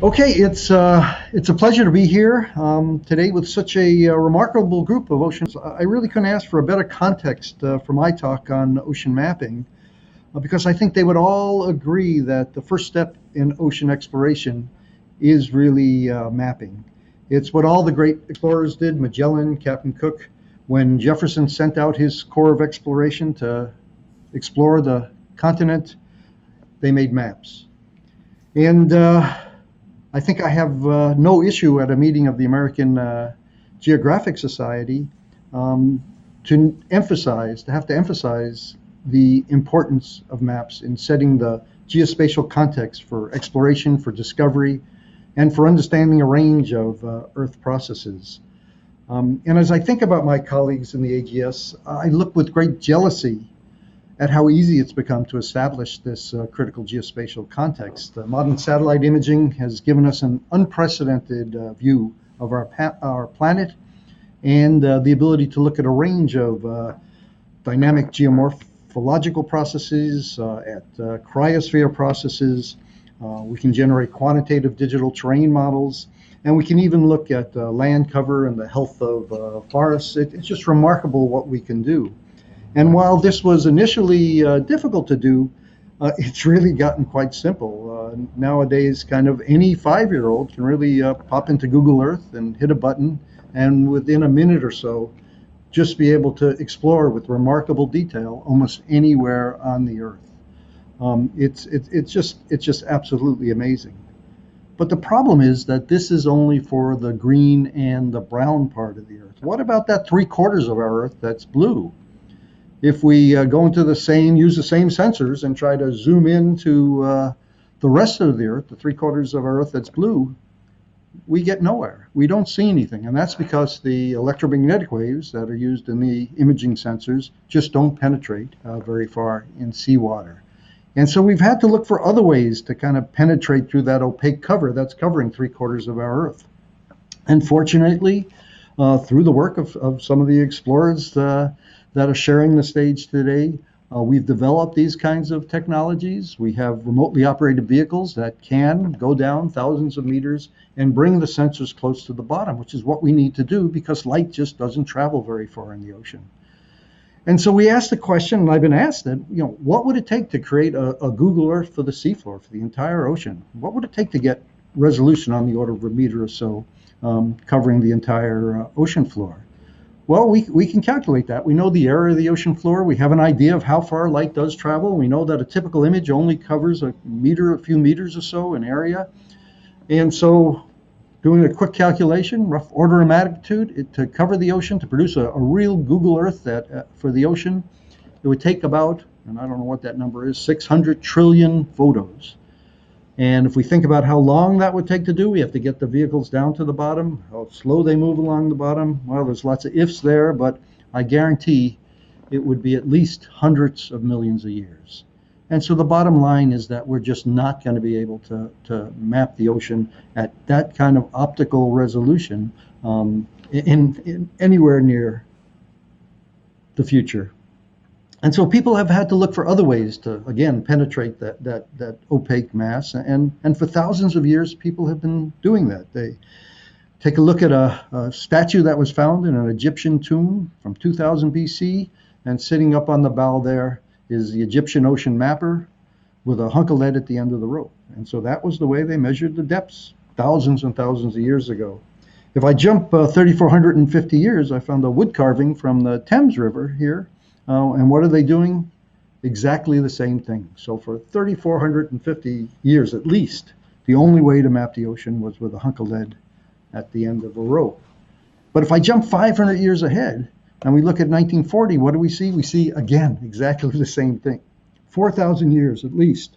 Okay, it's a pleasure to be here today with such a remarkable group of oceans. I really couldn't ask for a better context for my talk on ocean mapping because I think they would all agree that the first step in ocean exploration is really mapping. It's what all the great explorers did, Magellan, Captain Cook, when Jefferson sent out his corps of exploration to explore the continent, they made maps. And I think I have no issue at a meeting of the American Geographic Society to have to emphasize the importance of maps in setting the geospatial context for exploration, for discovery, and for understanding a range of Earth processes. And as I think about my colleagues in the AGS, I look with great jealousy at how easy it's become to establish this critical geospatial context. Modern satellite imaging has given us an unprecedented view of our planet and the ability to look at a range of dynamic geomorphological processes, at cryosphere processes. We can generate quantitative digital terrain models, and we can even look at land cover and the health of forests. It's just remarkable what we can do. And while this was initially difficult to do, it's really gotten quite simple. Nowadays, kind of any 5-year-old can really pop into Google Earth and hit a button, and within a minute or so, just be able to explore with remarkable detail almost anywhere on the Earth. It's just absolutely amazing. But the problem is that this is only for the green and the brown part of the Earth. What about that 3/4 of our Earth that's blue? If we use the same sensors and try to zoom into the rest of the Earth, the 3/4 of our Earth that's blue, we get nowhere. We don't see anything. And that's because the electromagnetic waves that are used in the imaging sensors just don't penetrate very far in seawater. And so we've had to look for other ways to kind of penetrate through that opaque cover that's covering 3/4 of our Earth. And fortunately, through the work of some of the explorers that are sharing the stage today, we've developed these kinds of technologies. We have remotely operated vehicles that can go down thousands of meters and bring the sensors close to the bottom, which is what we need to do because light just doesn't travel very far in the ocean. And so we asked the question, and I've been asked that, what would it take to create a Google Earth for the seafloor, for the entire ocean? What would it take to get resolution on the order of a meter or so covering the entire ocean floor? Well, we can calculate that. We know the area of the ocean floor. We have an idea of how far light does travel. We know that a typical image only covers a few meters or so in area. And so doing a quick calculation, rough order of magnitude, to cover the ocean, to produce a real Google Earth for the ocean, it would take about, and I don't know what that number is, 600 trillion photos. And if we think about how long that would take to do, we have to get the vehicles down to the bottom, how slow they move along the bottom. Well, there's lots of ifs there, but I guarantee it would be at least hundreds of millions of years. And so the bottom line is that we're just not going to be able to map the ocean at that kind of optical resolution in anywhere near the future. And so people have had to look for other ways to, again, penetrate that opaque mass. And for thousands of years, people have been doing that. They take a look at a statue that was found in an Egyptian tomb from 2000 BC. And sitting up on the bow there is the Egyptian ocean mapper with a hunk of lead at the end of the rope. And so that was the way they measured the depths thousands and thousands of years ago. If I jump 3,450 years, I found a wood carving from the Thames River here. And what are they doing? Exactly the same thing. So for 3,450 years at least, the only way to map the ocean was with a hunk of lead at the end of a rope. But if I jump 500 years ahead and we look at 1940, what do we see? We see, again, exactly the same thing. 4,000 years at least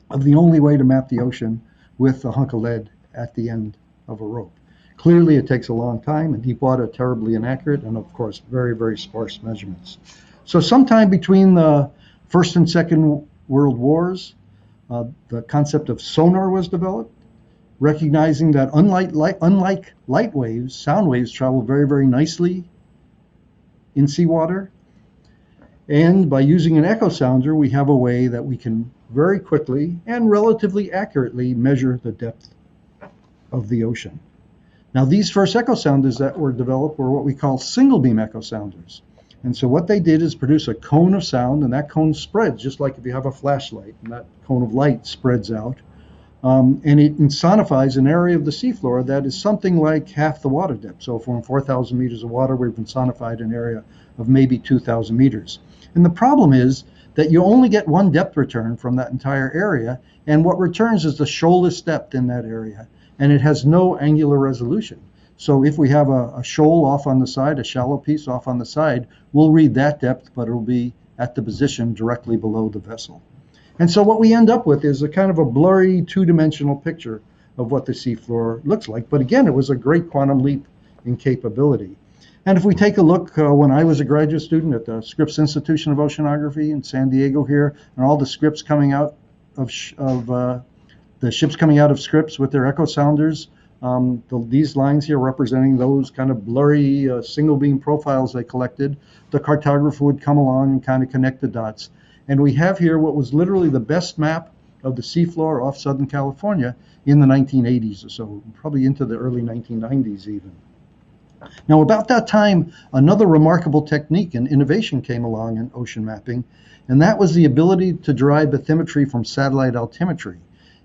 of the only way to map the ocean with a hunk of lead at the end of a rope. Clearly, it takes a long time, and deep water, terribly inaccurate, and of course, very, very sparse measurements. So sometime between the First and Second World Wars, the concept of sonar was developed, recognizing that unlike light waves, sound waves travel very, very nicely in seawater. And by using an echo sounder, we have a way that we can very quickly and relatively accurately measure the depth of the ocean. Now, these first echo sounders that were developed were what we call single beam echo sounders. And so what they did is produce a cone of sound, and that cone spreads, just like if you have a flashlight, and that cone of light spreads out. And it insonifies an area of the seafloor that is something like half the water depth. So if we're in 4,000 meters of water, we've insonified an area of maybe 2,000 meters. And the problem is that you only get one depth return from that entire area, and what returns is the shoalest depth in that area, and it has no angular resolution. So if we have a shoal off on the side, a shallow piece off on the side, we'll read that depth, but it'll be at the position directly below the vessel. And so what we end up with is a kind of a blurry two-dimensional picture of what the seafloor looks like. But again, it was a great quantum leap in capability. And if we take a look, when I was a graduate student at the Scripps Institution of Oceanography in San Diego here, and all the Scripps coming out of the ships coming out of Scripps with their echo sounders, these lines here representing those kind of blurry single beam profiles they collected, the cartographer would come along and kind of connect the dots. And we have here what was literally the best map of the seafloor off Southern California in the 1980s or so, probably into the early 1990s even. Now, about that time, another remarkable technique and innovation came along in ocean mapping, and that was the ability to derive bathymetry from satellite altimetry.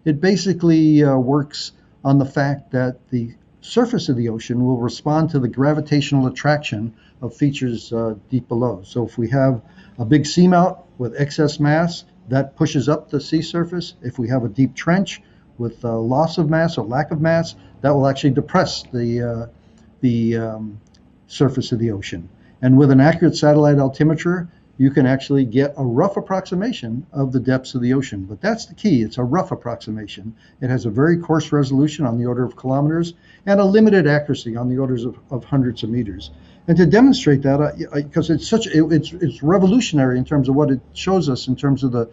It basically works on the fact that the surface of the ocean will respond to the gravitational attraction of features deep below. So if we have a big seamount with excess mass, that pushes up the sea surface. If we have a deep trench with loss of mass or lack of mass, that will actually depress the surface of the ocean. And with an accurate satellite altimeter, you can actually get a rough approximation of the depths of the ocean. But that's the key. It's a rough approximation. It has a very coarse resolution on the order of kilometers and a limited accuracy on the orders of hundreds of meters. And to demonstrate that, because it's revolutionary in terms of what it shows us in terms of the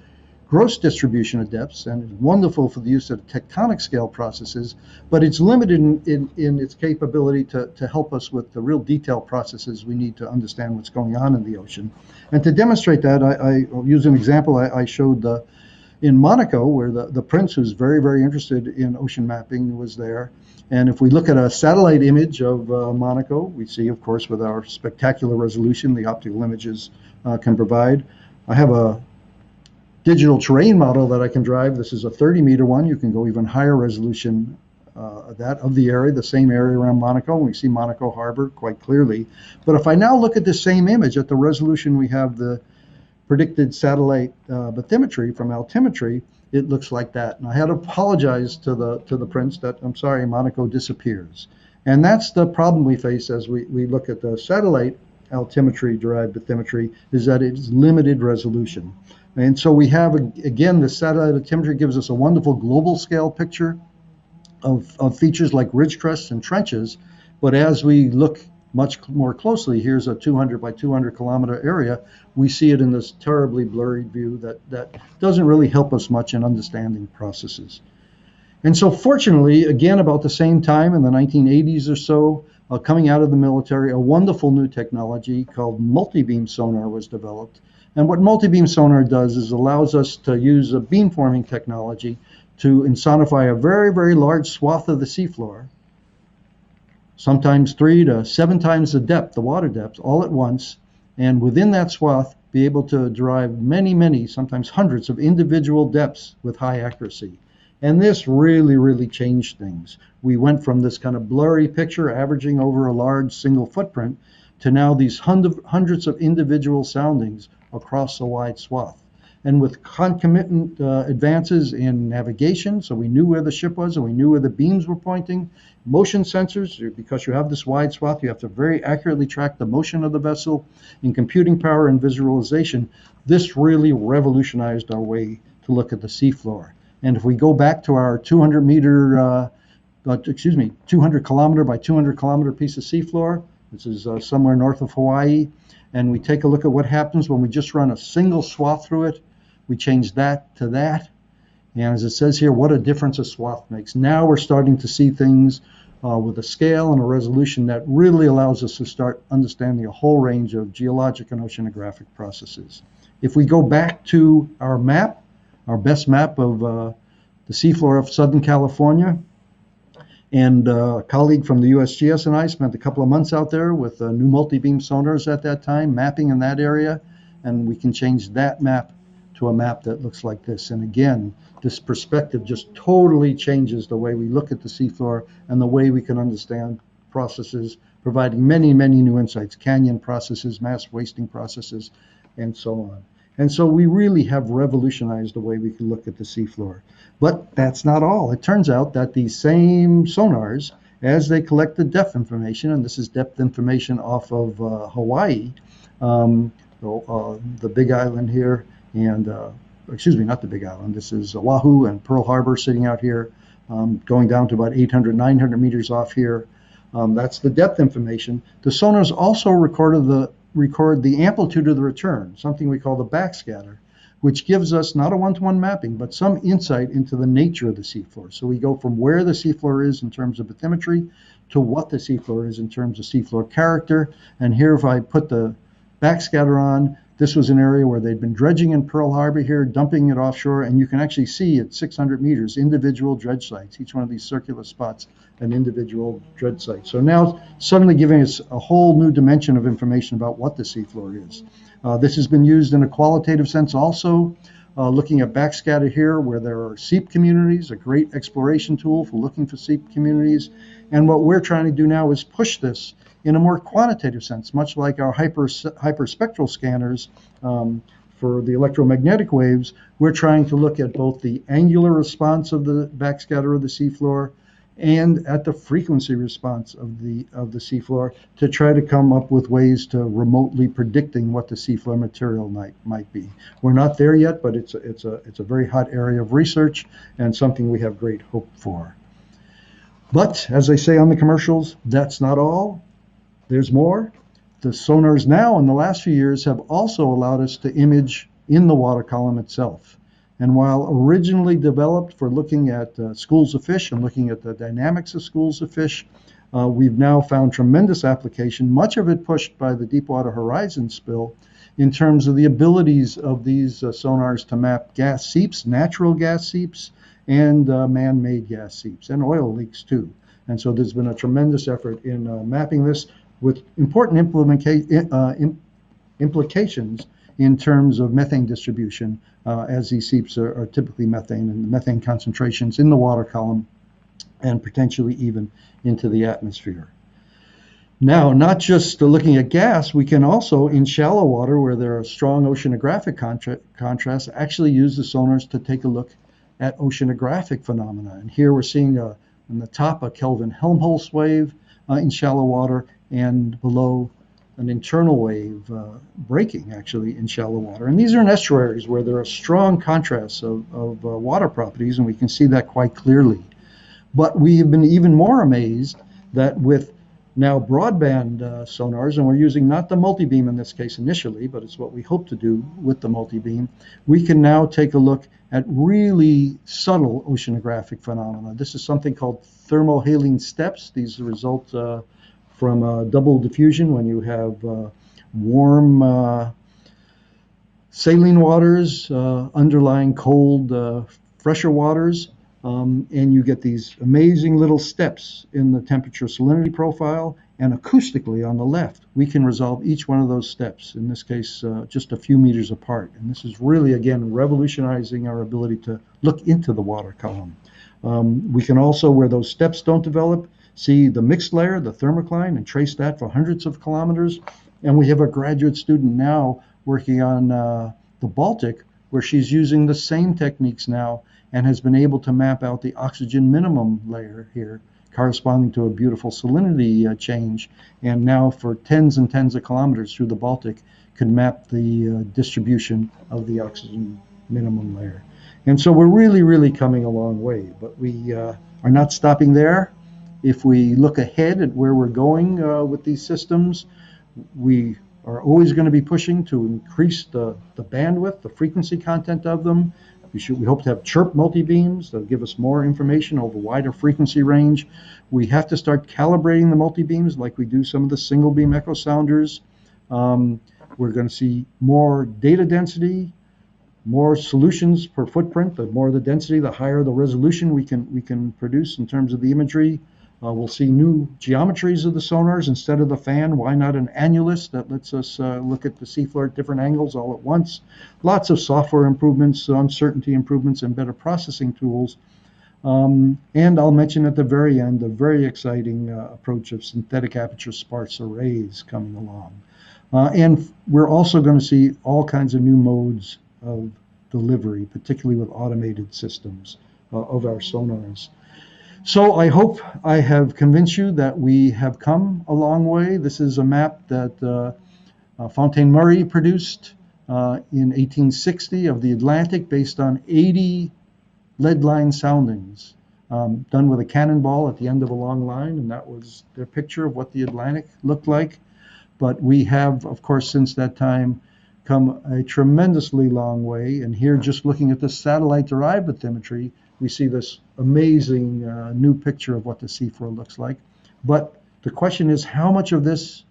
gross distribution of depths, and it's wonderful for the use of tectonic scale processes, but it's limited in its capability to help us with the real detailed processes we need to understand what's going on in the ocean. And to demonstrate that, I'll use an example I showed in Monaco, where the prince, who's very, very interested in ocean mapping, was there. And if we look at a satellite image of Monaco, we see, of course, with our spectacular resolution, the optical images can provide. I have a digital terrain model that I can drive. This is a 30-meter one. You can go even higher resolution of the area, the same area around Monaco. We see Monaco Harbor quite clearly. But if I now look at the same image at the resolution we have the predicted satellite bathymetry from altimetry, it looks like that. And I had to apologize to the prince that, I'm sorry, Monaco disappears. And that's the problem we face as we look at the satellite altimetry derived bathymetry, is that it's limited resolution. And so we have, again, the satellite altimetry gives us a wonderful global scale picture of features like ridge crests and trenches. But as we look much more closely, here's a 200 by 200 kilometer area, we see it in this terribly blurry view that doesn't really help us much in understanding processes. And so fortunately, again, about the same time in the 1980s or so, coming out of the military, a wonderful new technology called Multibeam Sonar was developed. And what Multibeam Sonar does is allows us to use a beamforming technology to insonify a very, very large swath of the seafloor, sometimes 3 to 7 times the depth, the water depth, all at once, and within that swath be able to derive many, many, sometimes hundreds of individual depths with high accuracy. And this really, really changed things. We went from this kind of blurry picture averaging over a large single footprint to now these hundreds of individual soundings across a wide swath. And with concomitant advances in navigation, so we knew where the ship was and we knew where the beams were pointing, motion sensors, because you have this wide swath, you have to very accurately track the motion of the vessel, in computing power and visualization, this really revolutionized our way to look at the seafloor. And if we go back to our 200 kilometer by 200 kilometer piece of seafloor, this is somewhere north of Hawaii, and we take a look at what happens when we just run a single swath through it, we change that to that. And as it says here, what a difference a swath makes. Now we're starting to see things with a scale and a resolution that really allows us to start understanding a whole range of geologic and oceanographic processes. If we go back to our map, our best map of the seafloor of Southern California, And a colleague from the USGS and I spent a couple of months out there with new multi-beam sonars at that time, mapping in that area. And we can change that map to a map that looks like this. And again, this perspective just totally changes the way we look at the seafloor and the way we can understand processes, providing many, many new insights, canyon processes, mass wasting processes, and so on. And so we really have revolutionized the way we can look at the seafloor. But that's not all. It turns out that these same sonars, as they collect the depth information, and this is depth information off of Hawaii, the Big Island here, and excuse me, not the Big Island. This is Oahu and Pearl Harbor sitting out here, going down to about 800, 900 meters off here. That's the depth information. The sonars also record the amplitude of the return, something we call the backscatter, which gives us not a one-to-one mapping, but some insight into the nature of the seafloor. So we go from where the seafloor is in terms of bathymetry to what the seafloor is in terms of seafloor character. And here, if I put the backscatter on, this was an area where they'd been dredging in Pearl Harbor here, dumping it offshore, and you can actually see at 600 meters individual dredge sites, each one of these circular spots, an individual dredge site. So now suddenly giving us a whole new dimension of information about what the seafloor is. This has been used in a qualitative sense also, looking at backscatter here where there are seep communities, a great exploration tool for looking for seep communities. And what we're trying to do now is push this in a more quantitative sense, much like our hyperspectral scanners for the electromagnetic waves. We're trying to look at both the angular response of the backscatter of the seafloor and at the frequency response of the seafloor to try to come up with ways to remotely predicting what the seafloor material might be. We're not there yet, but it's a very hot area of research and something we have great hope for. But as I say on the commercials, that's not all. There's more. The sonars now in the last few years have also allowed us to image in the water column itself. And while originally developed for looking at schools of fish and looking at the dynamics of schools of fish, we've now found tremendous application, much of it pushed by the Deepwater Horizon spill, in terms of the abilities of these sonars to map gas seeps, natural gas seeps, and man-made gas seeps, and oil leaks too. And so there's been a tremendous effort in mapping this with important implications in terms of methane distribution, as these seeps are typically methane, and the methane concentrations in the water column and potentially even into the atmosphere. Now, not just looking at gas, we can also, in shallow water where there are strong oceanographic contrasts, actually use the sonars to take a look at oceanographic phenomena. And here we're seeing on the top a Kelvin-Helmholtz wave in shallow water, and below an internal wave breaking actually in shallow water. And these are in estuaries where there are strong contrasts of water properties, and we can see that quite clearly. But we have been even more amazed that with now broadband sonars, and we're using not the multibeam in this case initially, but it's what we hope to do with the multibeam, we can now take a look at really subtle oceanographic phenomena. This is something called Thermocline Steps. These result from double diffusion when you have warm saline waters underlying cold fresher waters, and you get these amazing little steps in the temperature salinity profile, and acoustically on the left we can resolve each one of those steps, in this case just a few meters apart. And this is really, again, revolutionizing our ability to look into the water column. We can also, where those steps don't develop, see the mixed layer, the thermocline, and trace that for hundreds of kilometers. And we have a graduate student now working on the Baltic, where she's using the same techniques now and has been able to map out the oxygen minimum layer here, corresponding to a beautiful salinity change. And now for tens and tens of kilometers through the Baltic, can map the distribution of the oxygen minimum layer. And so we're really, really coming a long way, but we are not stopping there. If we look ahead at where we're going with these systems, we are always going to be pushing to increase the bandwidth, the frequency content of them. We hope to have chirp multibeams that give us more information over wider frequency range. We have to start calibrating the multibeams like we do some of the single beam echo sounders. We're going to see more data density, more solutions per footprint. The more the density, the higher the resolution we can produce in terms of the imagery. We'll see new geometries of the sonars. Instead of the fan, why not an annulus that lets us look at the seafloor at different angles all at once? Lots of software improvements, uncertainty improvements, and better processing tools. And I'll mention at the very end the very exciting approach of synthetic aperture sparse arrays coming along. And we're also going to see all kinds of new modes of delivery, particularly with automated systems of our sonars. So I hope I have convinced you that we have come a long way. This is a map that Fontaine Murray produced in 1860 of the Atlantic based on 80 lead line soundings done with a cannonball at the end of a long line, and that was their picture of what the Atlantic looked like. But we have, of course, since that time come a tremendously long way, and here, just looking at the satellite-derived bathymetry, we see this amazing new picture of what the seafloor looks like. But the question is, how much of this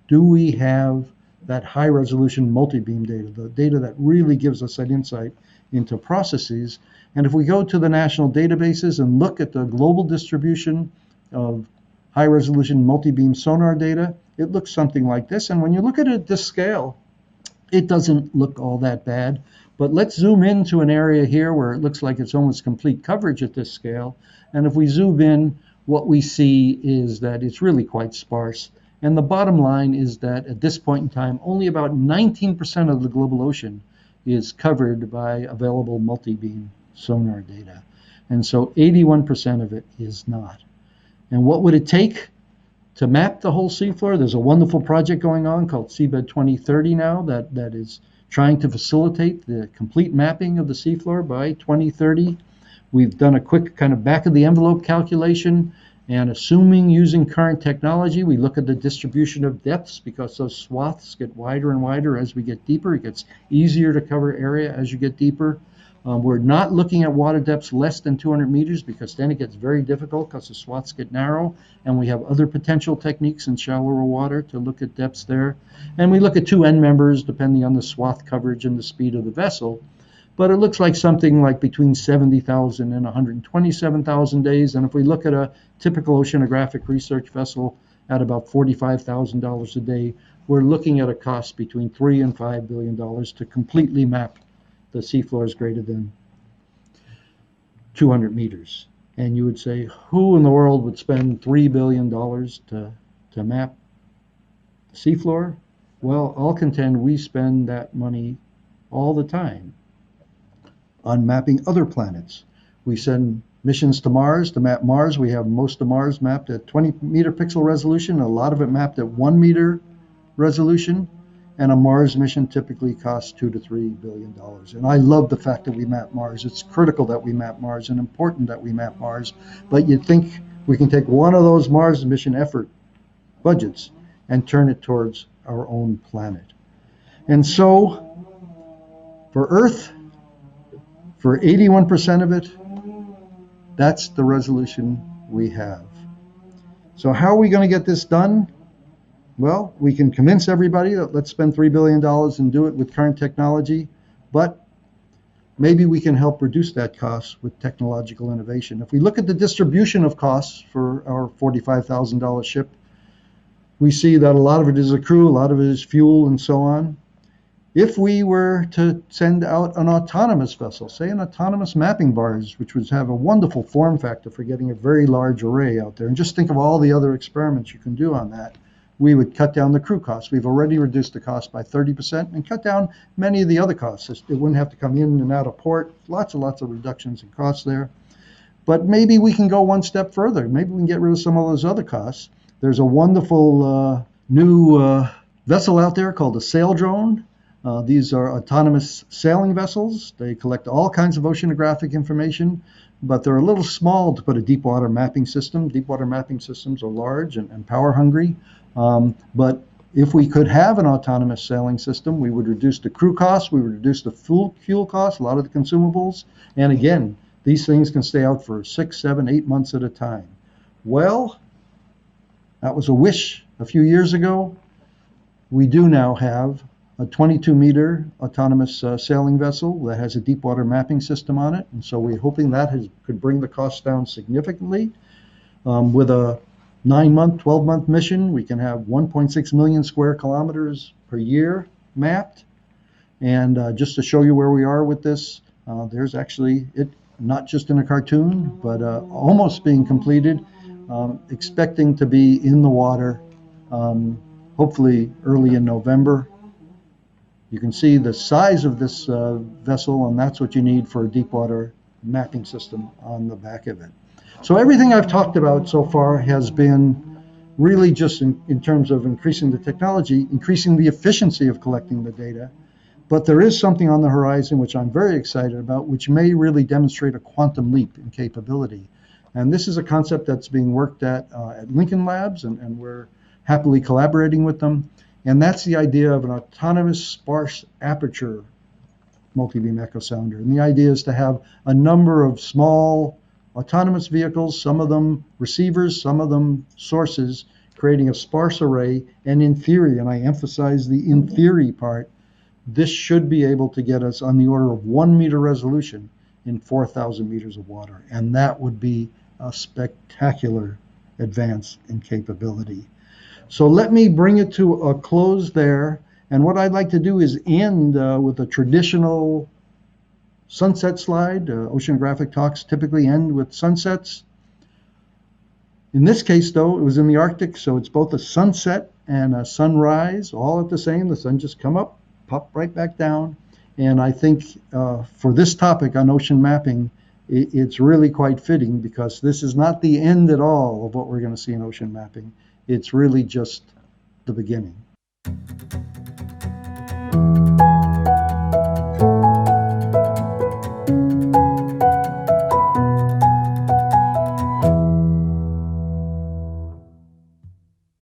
do we have that high-resolution multi-beam data, the data that really gives us that insight into processes? And if we go to the national databases and look at the global distribution of high-resolution multi-beam sonar data, it looks something like this. And when you look at it at this scale, it doesn't look all that bad. But let's zoom into an area here where it looks like it's almost complete coverage at this scale. And if we zoom in, what we see is that it's really quite sparse. And the bottom line is that at this point in time, only about 19% of the global ocean is covered by available multi-beam sonar data. And so 81% of it is not. And what would it take to map the whole seafloor? There's a wonderful project going on called Seabed 2030 now that is trying to facilitate the complete mapping of the seafloor by 2030. We've done a quick kind of back of the envelope calculation, and assuming using current technology, we look at the distribution of depths because those swaths get wider and wider as we get deeper. It gets easier to cover area as you get deeper. We're not looking at water depths less than 200 meters because then it gets very difficult because the swaths get narrow, and we have other potential techniques in shallower water to look at depths there. And we look at two end members depending on the swath coverage and the speed of the vessel. But it looks like something like between 70,000 and 127,000 days. And if we look at a typical oceanographic research vessel at about $45,000 a day, we're looking at a cost between $3 and $5 billion to completely map the seafloors greater than 200 meters. And you would say, who in the world would spend $3 billion to map the seafloor? Well, I'll contend we spend that money all the time on mapping other planets. We send missions to Mars to map Mars. We have most of Mars mapped at 20 meter pixel resolution, a lot of it mapped at 1 meter resolution. And a Mars mission typically costs $2 to $3 billion. And I love the fact that we map Mars. It's critical that we map Mars and important that we map Mars. But you'd think we can take one of those Mars mission effort budgets and turn it towards our own planet. And so for Earth, for 81% of it, that's the resolution we have. So how are we going to get this done? Well, we can convince everybody that let's spend $3 billion and do it with current technology, but maybe we can help reduce that cost with technological innovation. If we look at the distribution of costs for our $45,000 ship, we see that a lot of it is a crew, a lot of it is fuel, and so on. If we were to send out an autonomous vessel, say an autonomous mapping barge, which would have a wonderful form factor for getting a very large array out there, and just think of all the other experiments you can do on that, we would cut down the crew costs. We've already reduced the cost by 30% and cut down many of the other costs. It wouldn't have to come in and out of port. Lots and lots of reductions in costs there. But maybe we can go one step further. Maybe we can get rid of some of those other costs. There's a wonderful new vessel out there called a sail drone. These are autonomous sailing vessels. They collect all kinds of oceanographic information, but they're a little small to put a deep water mapping system. Deep water mapping systems are large and power hungry. But if we could have an autonomous sailing system, we would reduce the crew costs, we would reduce the fuel costs, a lot of the consumables. And again, these things can stay out for 6, 7, 8 months at a time. Well, that was a wish a few years ago. We do now have a 22-meter autonomous sailing vessel that has a deep water mapping system on it. And so we're hoping that could bring the cost down significantly. With a 9-month, 12-month mission, we can have 1.6 million square kilometers per year mapped. And just to show you where we are with this, there's actually it not just in a cartoon, but almost being completed, expecting to be in the water, hopefully early in November. You can see the size of this vessel, and that's what you need for a deep water mapping system on the back of it. So everything I've talked about so far has been really just in terms of increasing the technology, increasing the efficiency of collecting the data. But there is something on the horizon which I'm very excited about, which may really demonstrate a quantum leap in capability. And this is a concept that's being worked at Lincoln Labs, and we're happily collaborating with them. And that's the idea of an autonomous sparse aperture multibeam echo sounder. And the idea is to have a number of small autonomous vehicles, some of them receivers, some of them sources, creating a sparse array. And in theory, and I emphasize the in theory part, this should be able to get us on the order of 1 meter resolution in 4,000 meters of water. And that would be a spectacular advance in capability. So let me bring it to a close there. And what I'd like to do is end with a traditional sunset slide. Oceanographic talks typically end with sunsets. In this case, though, it was in the Arctic, so it's both a sunset and a sunrise, all at the same. The sun just come up, pop right back down. And I think for this topic on ocean mapping, it's really quite fitting, because this is not the end at all of what we're going to see in ocean mapping. It's really just the beginning.